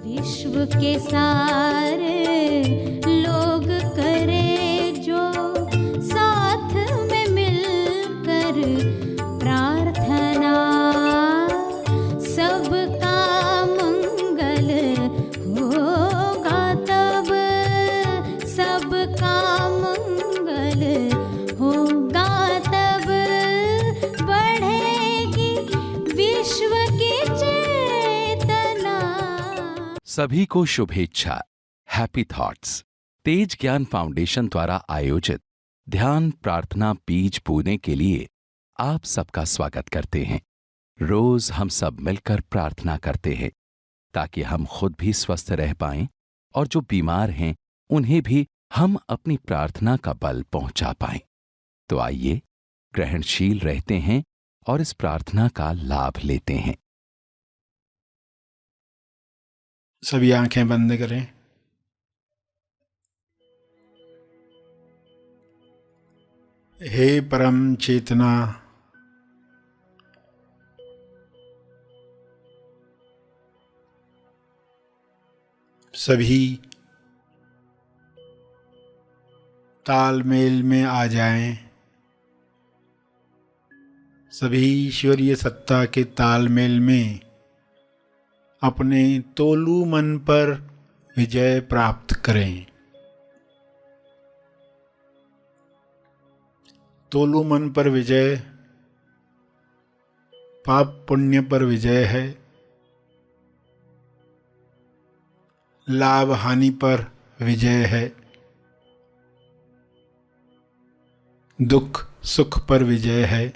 विश्व के सारे लोग करे जो साथ में मिलकर प्रार्थना, सबका मंगल होगा तब, सबका मंगल होगा तब, बढ़ेगी विश्व की चेतना। सभी को शुभेच्छा। हैप्पी थॉट्स तेज ज्ञान फाउंडेशन द्वारा आयोजित ध्यान प्रार्थना बीज बोने के लिए आप सबका स्वागत करते हैं। रोज हम सब मिलकर प्रार्थना करते हैं ताकि हम खुद भी स्वस्थ रह पाएं और जो बीमार हैं उन्हें भी हम अपनी प्रार्थना का बल पहुंचा पाएं। तो आइए ग्रहणशील रहते हैं और इस प्रार्थना का लाभ लेते हैं। सभी आंखें बंद करें। हे परम चेतना, सभी तालमेल में आ जाएं। सभी ईश्वरीय सत्ता के तालमेल में अपने तोलू मन पर विजय प्राप्त करें। तोलू मन पर विजय पाप पुण्य पर विजय है, लाभ हानि पर विजय है, दुख सुख पर विजय है,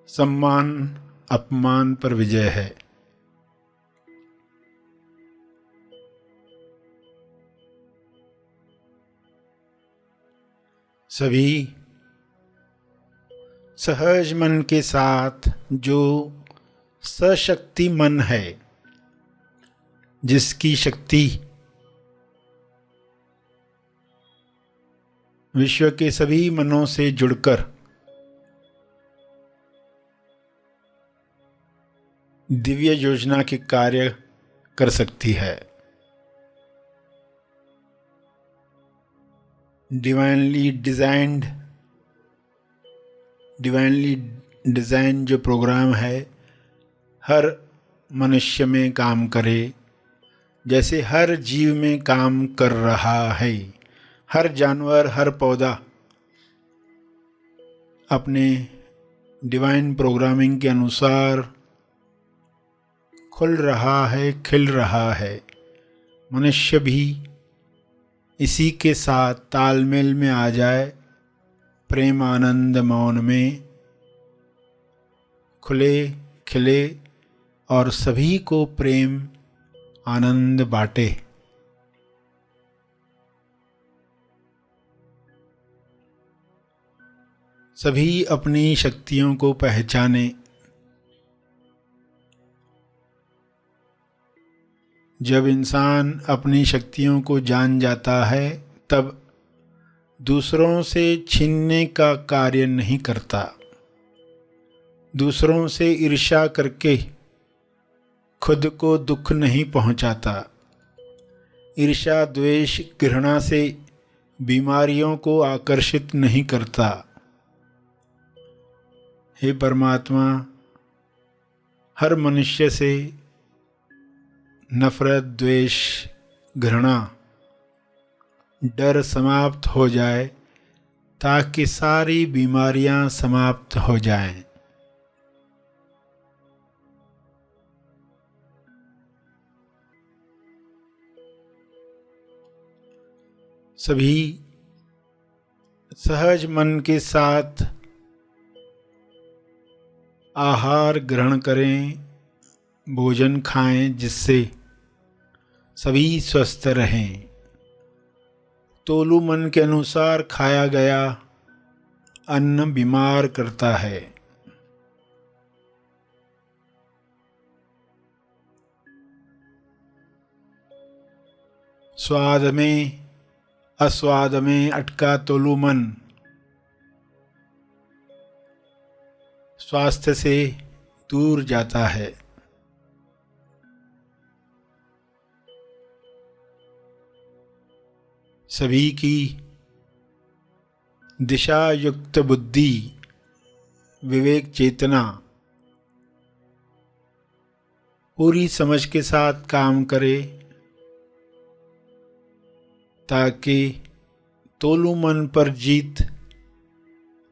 सम्मान अपमान पर विजय है। सभी सहज मन के साथ जो सशक्ति मन है, जिसकी शक्ति विश्व के सभी मनों से जुड़कर दिव्य योजना के कार्य कर सकती है। डिवाइनली डिजाइन जो प्रोग्राम है हर मनुष्य में काम करे, जैसे हर जीव में काम कर रहा है। हर जानवर हर पौधा अपने डिवाइन प्रोग्रामिंग के अनुसार खुल रहा है, खिल रहा है। मनुष्य भी इसी के साथ तालमेल में आ जाए, प्रेम आनंद मौन में खुले खिले और सभी को प्रेम आनंद बांटे। सभी अपनी शक्तियों को पहचाने। जब इंसान अपनी शक्तियों को जान जाता है तब दूसरों से छीनने का कार्य नहीं करता, दूसरों से ईर्ष्या करके खुद को दुख नहीं पहुंचाता। ईर्ष्या द्वेष घृणा से बीमारियों को आकर्षित नहीं करता। हे परमात्मा, हर मनुष्य से नफरत द्वेष घृणा डर समाप्त हो जाए ताकि सारी बीमारियां समाप्त हो जाएं। सभी सहज मन के साथ आहार ग्रहण करें, भोजन खाएं जिससे सभी स्वस्थ रहें। तोलू मन के अनुसार खाया गया अन्न बीमार करता है। स्वाद में अस्वाद में अटका तोलू मन स्वास्थ्य से दूर जाता है। सभी की दिशा युक्त बुद्धि, विवेक चेतना पूरी समझ के साथ काम करे, ताकि तोलू मन पर जीत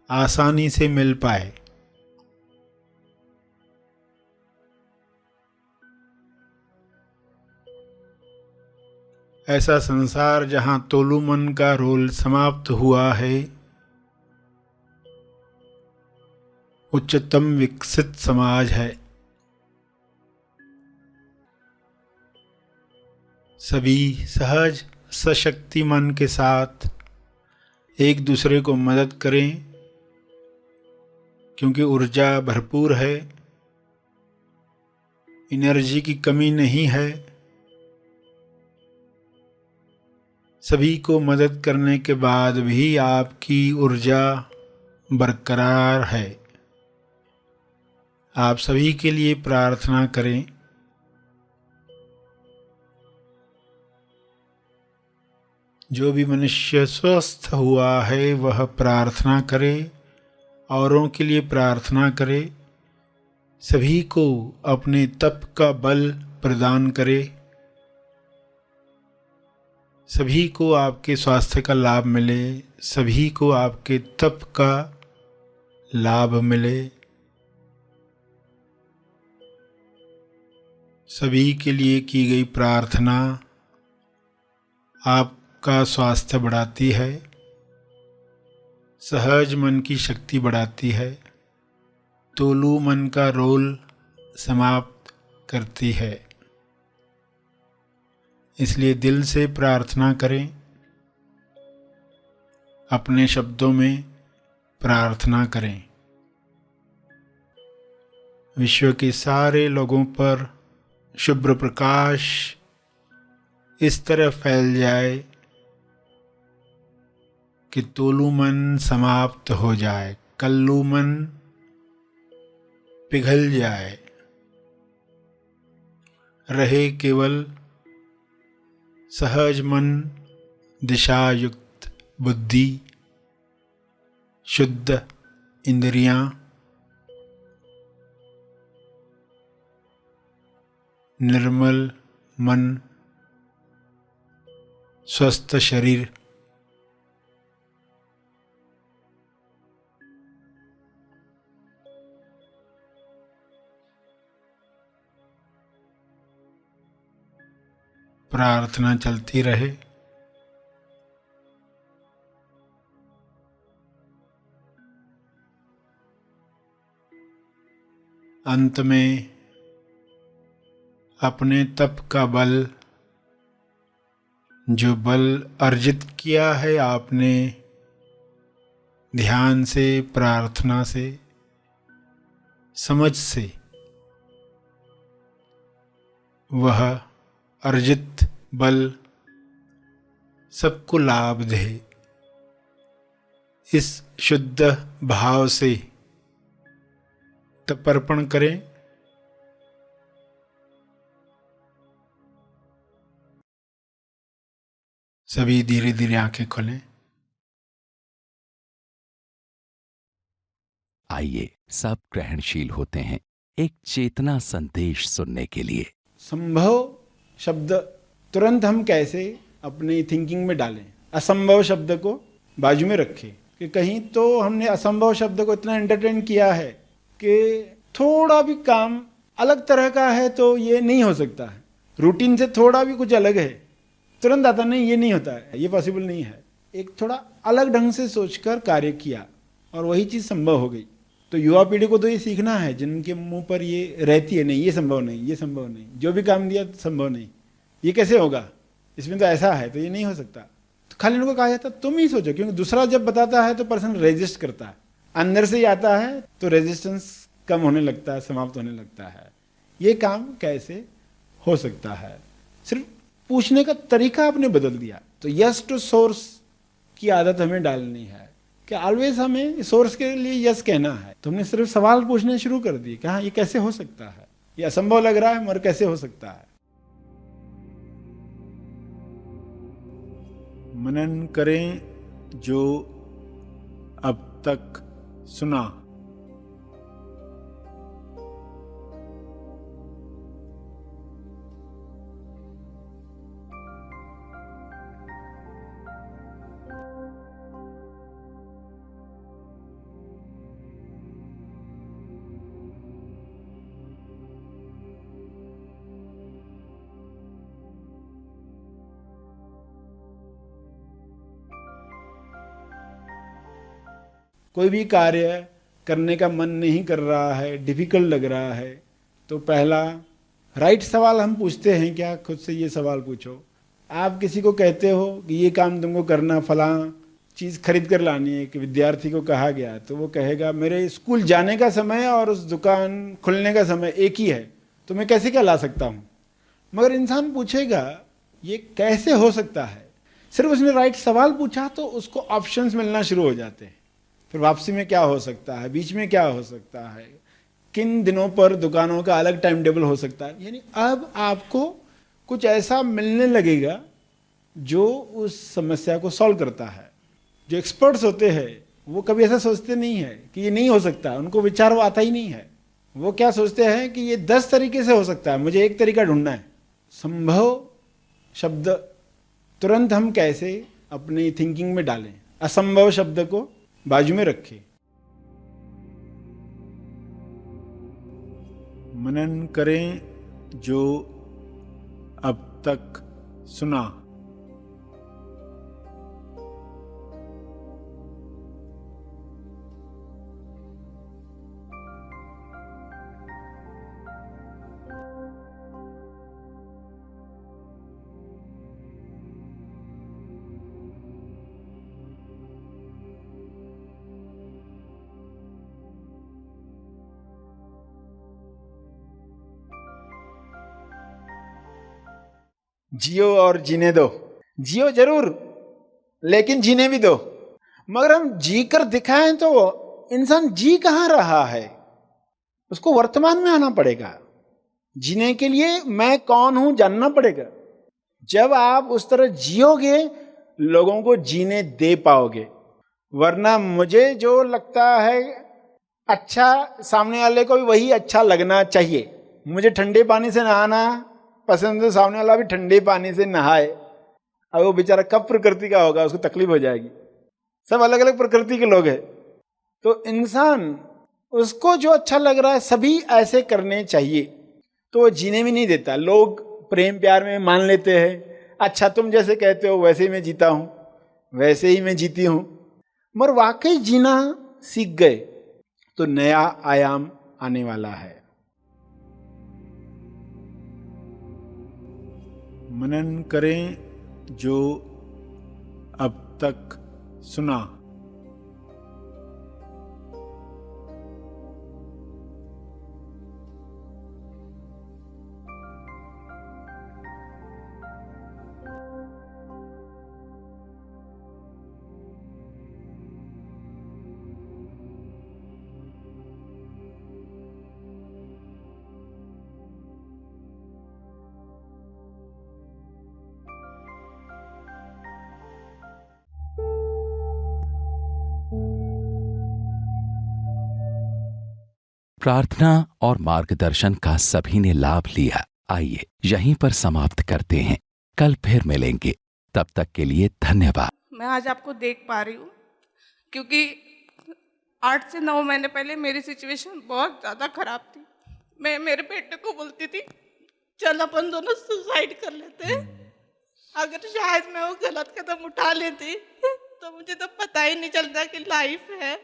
आसानी से मिल पाए। ऐसा संसार जहाँ तोलू मन का रोल समाप्त हुआ है, उच्चतम विकसित समाज है। सभी सहज सशक्ति मन के साथ एक दूसरे को मदद करें, क्योंकि ऊर्जा भरपूर है, एनर्जी की कमी नहीं है। सभी को मदद करने के बाद भी आपकी ऊर्जा बरकरार है। आप सभी के लिए प्रार्थना करें। जो भी मनुष्य स्वस्थ हुआ है वह प्रार्थना करे, औरों के लिए प्रार्थना करे, सभी को अपने तप का बल प्रदान करे, सभी को आपके स्वास्थ्य का लाभ मिले, सभी को आपके तप का लाभ मिले। सभी के लिए की गई प्रार्थना आपका स्वास्थ्य बढ़ाती है, सहज मन की शक्ति बढ़ाती है, तोलू मन का रोल समाप्त करती है। इसलिए दिल से प्रार्थना करें, अपने शब्दों में प्रार्थना करें। विश्व के सारे लोगों पर शुभ्र प्रकाश इस तरह फैल जाए कि तोलू मन समाप्त हो जाए, कल्लू मन पिघल जाए, रहे केवल सहज मन, दिशा युक्त बुद्धि, शुद्ध इंद्रियां, निर्मल मन, स्वस्थ शरीर। प्रार्थना चलती रहे। अंत में अपने तप का बल, जो बल अर्जित किया है आपने ध्यान से, प्रार्थना से, समझ से, वह अर्जित बल सबको लाभ दे। इस शुद्ध भाव से तर्पण करें। सभी धीरे धीरे आंखें खोलें। आइए सब ग्रहणशील होते हैं एक चेतना संदेश सुनने के लिए। संभव शब्द तुरंत हम कैसे अपनी थिंकिंग में डालें, असंभव शब्द को बाजू में रखें कि कहीं तो हमने असंभव शब्द को इतना एंटरटेन किया है कि थोड़ा भी काम अलग तरह का है तो ये नहीं हो सकता है, रूटीन से थोड़ा भी कुछ अलग है, तुरंत आता नहीं, ये नहीं होता है, ये पॉसिबल नहीं है। एक थोड़ा अलग ढंग से सोचकर कार्य किया और वही चीज़ संभव हो गई। तो युवा पीढ़ी को तो ये सीखना है, जिनके मुंह पर ये रहती है, नहीं ये संभव नहीं, ये संभव नहीं, जो भी काम दिया संभव नहीं, ये कैसे होगा, इसमें तो ऐसा है, तो ये नहीं हो सकता। तो खाली उनको कहा जाता तुम ही सोचो, क्योंकि दूसरा जब बताता है तो पर्सन रेजिस्ट करता है, अंदर से ही आता है तो रेजिस्टेंस कम होने लगता है, समाप्त होने लगता है। ये काम कैसे हो सकता है, सिर्फ पूछने का तरीका आपने बदल दिया। तो यस टू सोर्स की आदत हमें डालनी है कि ऑलवेज हमें सोर्स के लिए यस कहना है। तो हमने सिर्फ सवाल पूछने शुरू कर दिए कि हाँ ये कैसे हो सकता है, ये असंभव लग रहा है मगर कैसे हो सकता है। मनन करें जो अब तक सुना। कोई भी कार्य करने का मन नहीं कर रहा है, डिफिकल्ट लग रहा है, तो पहला राइट सवाल हम पूछते हैं क्या? खुद से ये सवाल पूछो। आप किसी को कहते हो कि ये काम तुमको करना, फलां चीज़ खरीद कर लानी है, कि विद्यार्थी को कहा गया, तो वो कहेगा मेरे स्कूल जाने का समय और उस दुकान खुलने का समय एक ही है, तो मैं कैसे क्या ला सकता हूँ? मगर इंसान पूछेगा ये कैसे हो सकता है। सिर्फ उसने राइट सवाल पूछा तो उसको ऑप्शंस मिलना शुरू हो जाते हैं। फिर वापसी में क्या हो सकता है, बीच में क्या हो सकता है, किन दिनों पर दुकानों का अलग टाइम टेबल हो सकता है। यानी अब आपको कुछ ऐसा मिलने लगेगा जो उस समस्या को सॉल्व करता है। जो एक्सपर्ट्स होते हैं वो कभी ऐसा सोचते नहीं है कि ये नहीं हो सकता, उनको विचार वो आता ही नहीं है। वो क्या सोचते हैं कि ये 10 तरीके से हो सकता है, मुझे एक तरीका ढूंढना है। संभव शब्द तुरंत हम कैसे अपनी थिंकिंग में डालें, असंभव शब्द को बाजू में रखें। मनन करें जो अब तक सुना। जियो और जीने दो। जियो जरूर, लेकिन जीने भी दो। मगर हम जी कर दिखाएं तो इंसान जी कहाँ रहा है, उसको वर्तमान में आना पड़ेगा। जीने के लिए मैं कौन हूं जानना पड़ेगा। जब आप उस तरह जियोगे लोगों को जीने दे पाओगे। वरना मुझे जो लगता है अच्छा, सामने वाले को भी वही अच्छा लगना चाहिए। मुझे ठंडे पानी से नहाना पसंद है, सामने वाला भी ठंडे पानी से नहाए। अब वो बेचारा कब प्रकृति का होगा, उसको तकलीफ हो जाएगी। सब अलग अलग प्रकृति के लोग हैं। तो इंसान उसको जो अच्छा लग रहा है सभी ऐसे करने चाहिए, तो वो जीने भी नहीं देता। लोग प्रेम प्यार में मान लेते हैं, अच्छा तुम जैसे कहते हो वैसे ही मैं जीता हूँ, वैसे ही मैं जीती हूँ। मगर वाकई जीना सीख गए तो नया आयाम आने वाला है। मनन करें जो अब तक सुना। प्रार्थना और मार्गदर्शन का सभी ने लाभ लिया। आइए यहीं पर समाप्त करते हैं, कल फिर मिलेंगे। तब तक के लिए धन्यवाद। मैं आज आपको देख पा रही हूँ क्योंकि 8 से 9 महीने पहले मेरी सिचुएशन बहुत ज़्यादा खराब थी। मैं मेरे बेटे को बोलती थी चल अपन दोनों सुसाइड कर लेते हैं। अगर शायद मैं वो गलत कदम उठा लेती तो मुझे तो पता ही नहीं चलता कि लाइफ है।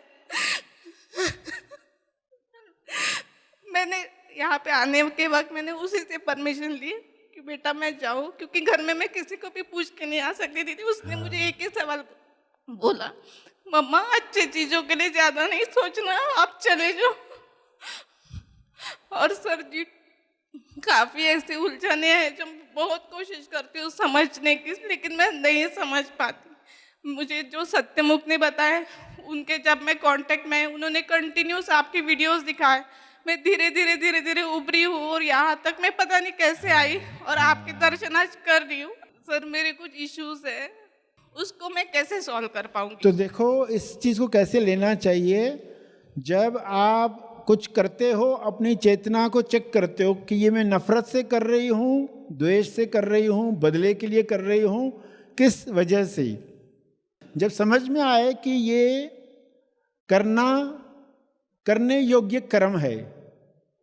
मैंने यहाँ पे आने के वक्त मैंने उसी से परमिशन ली कि बेटा मैं जाऊँ, क्योंकि घर में मैं किसी को भी पूछ के नहीं आ सकती थी। उसने मुझे एक ही सवाल बोला, मम्मा अच्छी चीज़ों के लिए ज़्यादा नहीं सोचना, आप चले जाओ। और सर जी काफ़ी ऐसे उलझने हैं जो बहुत कोशिश करती हूँ समझने की, लेकिन मैं नहीं समझ पाती। मुझे जो सत्यमुख ने बताया, उनके जब मैं कांटेक्ट में, उन्होंने कंटिन्यूस आपकी वीडियोस दिखाए। मैं धीरे धीरे उभरी हूँ और यहाँ तक मैं पता नहीं कैसे आई और आपके दर्शन आज कर रही हूँ। सर मेरे कुछ इश्यूज है उसको मैं कैसे सॉल्व कर पाऊंगी? तो देखो इस चीज़ को कैसे लेना चाहिए, जब आप कुछ करते हो अपनी चेतना को चेक करते हो कि ये मैं नफरत से कर रही हूँ, द्वेष से कर रही हूँ, बदले के लिए कर रही हूँ, किस वजह से। जब समझ में आए कि ये करने योग्य कर्म है,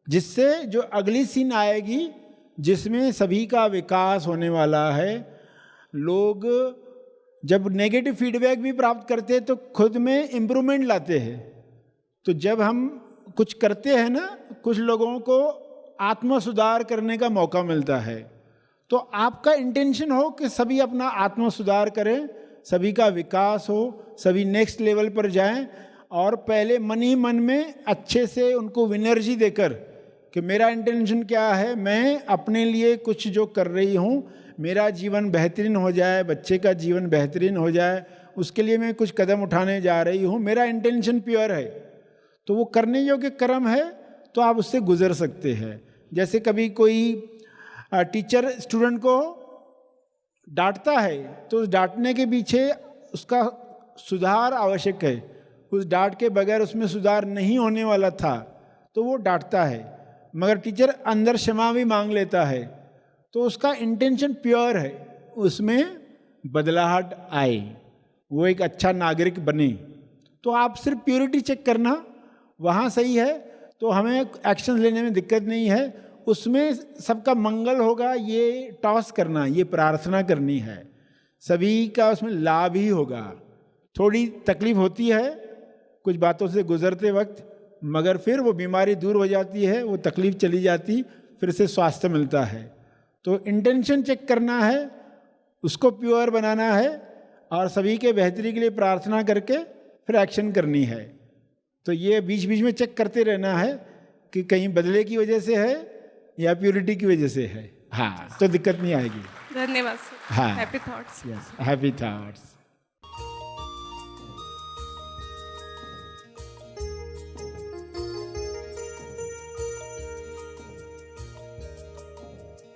जिससे जो अगली सीन आएगी जिसमें सभी का विकास होने वाला है। लोग जब नेगेटिव फीडबैक भी प्राप्त करते हैं तो खुद में इम्प्रूवमेंट लाते हैं। तो जब हम कुछ करते हैं ना, कुछ लोगों को आत्म सुधार करने का मौका मिलता है। तो आपका इंटेंशन हो कि सभी अपना आत्म सुधार करें, सभी का विकास हो, सभी नेक्स्ट लेवल पर जाएं, और पहले मन ही मन में अच्छे से उनको एनर्जी देकर कि मेरा इंटेंशन क्या है, मैं अपने लिए कुछ जो कर रही हूँ, मेरा जीवन बेहतरीन हो जाए, बच्चे का जीवन बेहतरीन हो जाए, उसके लिए मैं कुछ कदम उठाने जा रही हूँ, मेरा इंटेंशन प्योर है, तो वो करने योग्य कर्म है, तो आप उससे गुजर सकते हैं। जैसे कभी कोई टीचर स्टूडेंट को डांटता है तो उस डांटने के पीछे उसका सुधार आवश्यक है, उस डांट के बगैर उसमें सुधार नहीं होने वाला था, तो वो डांटता है, मगर टीचर अंदर क्षमा भी मांग लेता है, तो उसका इंटेंशन प्योर है, उसमें बदलाहट आए, वो एक अच्छा नागरिक बने। तो आप सिर्फ प्योरिटी चेक करना, वहाँ सही है तो हमें एक्शन लेने में दिक्कत नहीं है, उसमें सबका मंगल होगा, ये टॉस करना, ये प्रार्थना करनी है, सभी का उसमें लाभ ही होगा। थोड़ी तकलीफ होती है कुछ बातों से गुजरते वक्त, मगर फिर वो बीमारी दूर हो जाती है, वो तकलीफ चली जाती, फिर से स्वास्थ्य मिलता है। तो इंटेंशन चेक करना है, उसको प्योर बनाना है, और सभी के बेहतरी के लिए प्रार्थना करके फिर एक्शन करनी है। तो ये बीच बीच में चेक करते रहना है कि कहीं बदले की वजह से है या प्योरिटी की वजह से है। हाँ, तो दिक्कत नहीं आएगी। धन्यवाद सर। हाँ, happy thoughts. Yes, happy thoughts.